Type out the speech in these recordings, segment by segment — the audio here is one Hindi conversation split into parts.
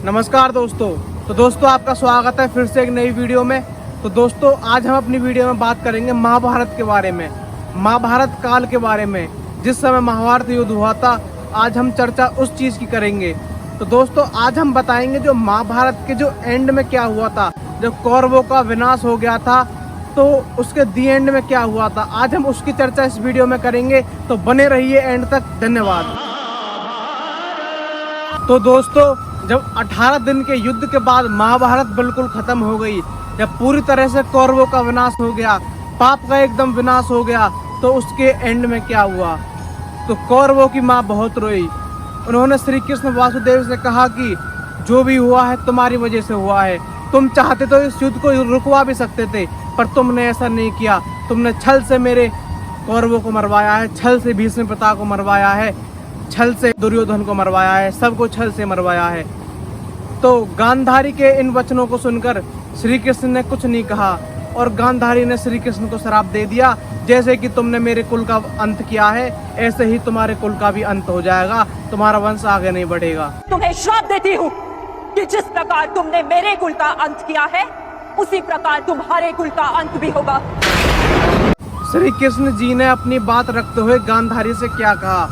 नमस्कार दोस्तों। तो दोस्तों आपका स्वागत है फिर से एक नई वीडियो में। तो दोस्तों आज हम अपनी वीडियो में बात करेंगे महाभारत के बारे में, महाभारत काल के बारे में, जिस समय महाभारत युद्ध हुआ था। आज हम चर्चा उस चीज़ की करेंगे। तो दोस्तों आज हम बताएंगे जो महाभारत के जो एंड में क्या हुआ था, जब कौरवों का विनाश हो गया था तो उसके दी एंड में क्या हुआ था। आज हम उसकी चर्चा इस वीडियो में करेंगे, तो बने रहिए एंड तक। धन्यवाद। तो दोस्तों जब 18 दिन के युद्ध के बाद महाभारत बिल्कुल खत्म हो गई, जब पूरी तरह से कौरवों का विनाश हो गया, पाप का एकदम विनाश हो गया, तो उसके एंड में क्या हुआ। तो कौरवों की माँ बहुत रोई। उन्होंने श्री कृष्ण वासुदेव से कहा कि जो भी हुआ है तुम्हारी वजह से हुआ है। तुम चाहते तो इस युद्ध को रुकवा भी सकते थे, पर तुमने ऐसा नहीं किया। तुमने छल से मेरे कौरवों को मरवाया है, छल से भीष्म पिता को मरवाया है, छल से दुर्योधन को मरवाया है, सबको छल से मरवाया है। तो गांधारी के इन वचनों को सुनकर श्री कृष्ण ने कुछ नहीं कहा, और गांधारी ने श्री कृष्ण को श्राप दे दिया, जैसे कि तुमने मेरे कुल का अंत किया है ऐसे ही तुम्हारे कुल का भी अंत हो जाएगा, तुम्हारा वंश आगे नहीं बढ़ेगा। तुम्हें श्राप देती हूँ कि जिस प्रकार तुमने मेरे कुल का अंत किया है उसी प्रकार तुम्हारे कुल का अंत भी होगा। श्री कृष्ण जी ने अपनी बात रखते हुए गांधारी से क्या कहा।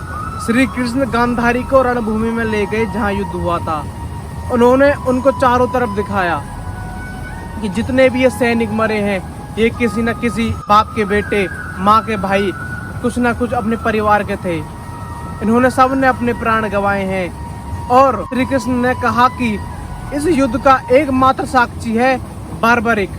श्री कृष्ण गांधारी को रणभूमि में ले गए जहाँ युद्ध हुआ था। उन्होंने उनको चारों तरफ दिखाया कि जितने भी ये सैनिक मरे हैं, ये किसी न किसी बाप के बेटे, माँ के भाई, कुछ न कुछ अपने परिवार के थे। इन्होंने सब ने अपने प्राण गंवाए हैं। और श्री कृष्ण ने कहा कि इस युद्ध का एकमात्र साक्षी है बार्बरिक,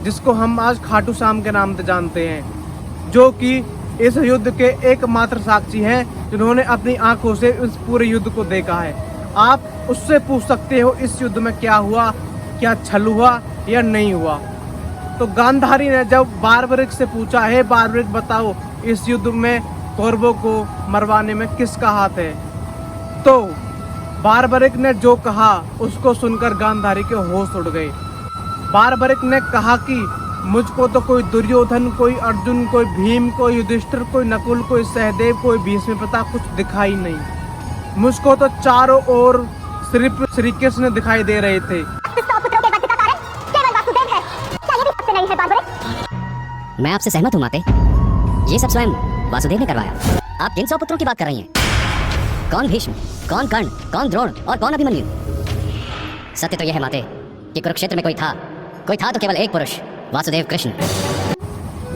जिसको हम आज खाटू श्याम के नाम से जानते हैं, जो कि इस युद्ध के एकमात्र साक्षी हैं, जिन्होंने अपनी आंखों से इस पूरे युद्ध को देखा है। आप उससे पूछ सकते हो इस युद्ध में क्या हुआ, क्या छल हुआ या नहीं हुआ। तो गांधारी ने जब बार्बरिक से पूछा है, बार्बरिक बताओ इस युद्ध में कौरवों को मरवाने में किसका हाथ है, तो बार्बरिक ने जो कहा उसको सुनकर गांधारी के होश उड़ गए। बार्बरिक ने कहा कि मुझको तो कोई दुर्योधन, कोई अर्जुन, कोई भीम, कोई युधिष्ठिर, कोई नकुल, कोई सहदेव, कोई भीष्म पिता कुछ दिखाई नहीं। मुझको तो चारों ओर सिर्फ श्री कृष्ण दिखाई दे रहे थे। मैं आपसे सहमत हूँ माते, ये सब स्वयं वासुदेव ने करवाया। आप किन 100 पुत्रों की बात कर रही हैं? कौन भीष्म, कौन कर्ण, कौन द्रोण और कौन अभिमन्यु? सत्य तो यह है माते कि कुरुक्षेत्र में कोई था तो केवल एक पुरुष, वासुदेव कृष्ण।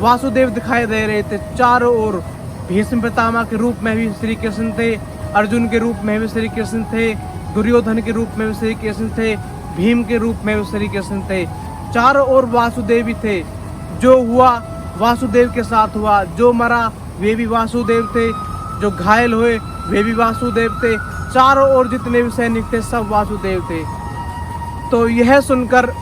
वासुदेव दिखाई दे रहे थे चारों ओर। भीष्म पितामह के रूप में भी श्री कृष्ण थे, अर्जुन के रूप में भी श्री कृष्ण थे, दुर्योधन के रूप में भी श्री कृष्ण थे, भीम के रूप में भी श्री कृष्ण थे। चारों ओर वासुदेव ही थे। जो हुआ वासुदेव के साथ हुआ, जो मरा वे भी वासुदेव थे, जो घायल हुए वे भी वासुदेव थे। चारों ओर जितने भी सैनिक थे सब वासुदेव थे। तो यह सुनकर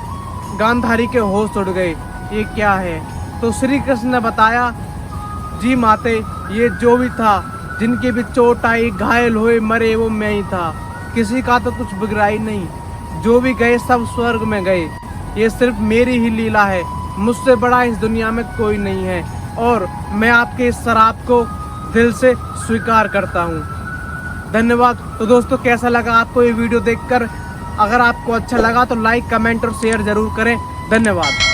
गांधारी के होश उड़ गए, ये क्या है। तो श्री कृष्ण ने बताया, जी माते ये जो भी था, जिनके भी चोट आई, घायल हुए, मरे, वो मैं ही था। किसी का तो कुछ बिगड़ा ही नहीं। जो भी गए सब स्वर्ग में गए। ये सिर्फ मेरी ही लीला है, मुझसे बड़ा इस दुनिया में कोई नहीं है, और मैं आपके इस श्राप को दिल से स्वीकार करता हूँ। धन्यवाद। तो दोस्तों कैसा लगा आपको ये वीडियो देखकर? अगर आपको अच्छा लगा तो लाइक, कमेंट और शेयर जरूर करें। धन्यवाद।